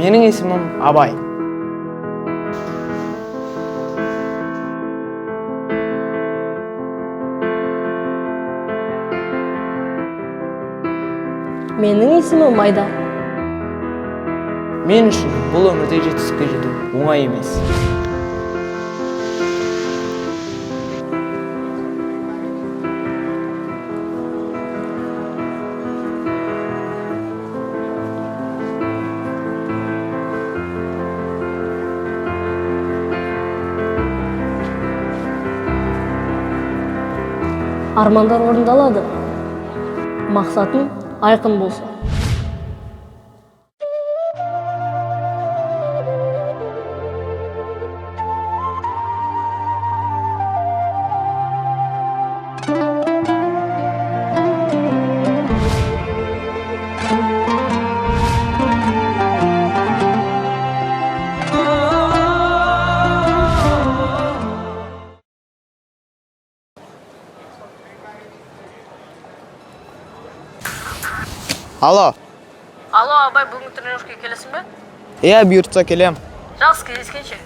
Менің есімім Абай. Менің есімім Майда. Мен үшін бұл өмірде жетістікке жету оңай емес. Армандар орындалады. Мақсатың айқын болса. Алло. Алло, Абай, бүгін тренировкаға келесің бе? Иә, бұйыртса келем. Жақсы, кездескенше.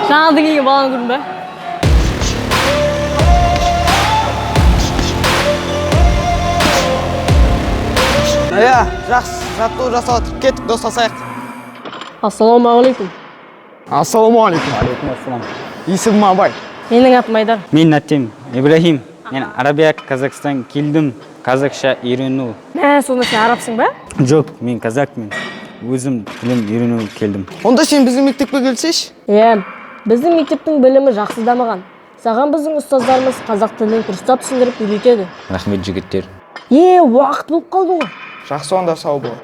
Жаңадан келген баланы көрдің бе? Иә, жақсы, жаттығу жасалады. Кеттік, достасайық. Ассалаумағалейкум. Ассалаумағалейкум. Алейкум ассалам. Есімім Абай. Менің атым Айдар. Мен атым Ибрахим. Мен Арабия, Казахстан келдім. Қазақша үйрену. Сонда сен арабсың ба? Жоқ, мен казакпын. Өзім тілім үйрену келдім. Онда сен біздің мектепке келсейші? Иә, біздің мектептің білімі жақсы дамыған. Саған біздің ұстаздарымыз қазақ тілін дұрыстап түсіндіріп үйретеді. Рахмет жігіттер. Уақыт болып қалды ғой. Жақсы, онда сау бол.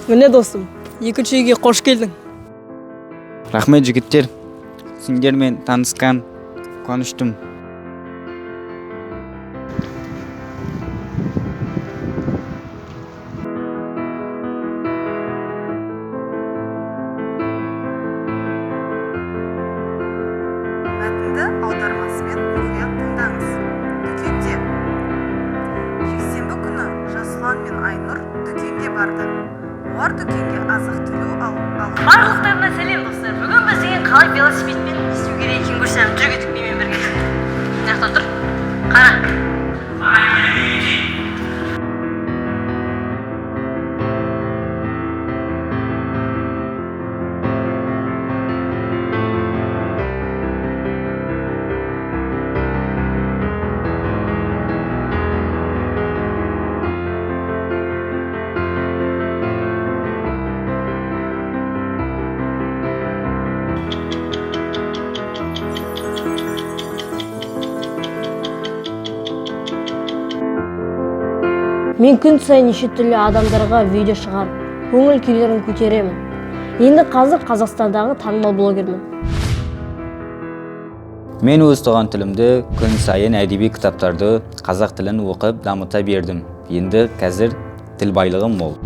Міне достым, екінші үйге қош келдің. Рахмет жігіттер. Сендермен танысқан қуаныштым. Мәтінді аудармасымен мұқият тыңдаңыз. Дүкенде. Жексенбі күні Жасұлан мен Айнұр дүкенге барды. Олар дүкенге азық-түлік алып. Барлықтарына сәлем достар. Бүгін біз деген қалай велосипедпен істеу керек екенін көрсем, жүр кеттік менімен бірге. Мына жақта тұр. Қара. Мен күн сайын неше түрлі адамдарға видео шығарып, көңіл күйлерін көтеремін. Енді қазір Қазақстандағы танымал блогермін. Мен өз туған тілімде күн сайын әдеби кітаптарды қазақ тілін оқып дамыта бердім. Енді қазір тіл байлығым мол.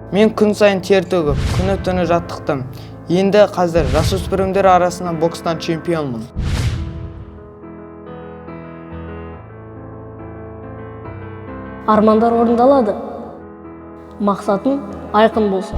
Мен күн сайын тер төгіп, күні түні жаттықтым. Енді қазір жасөспірімдер арасында бокстан чемпионмын. Армандар орындалады. Мақсатым айқын болса.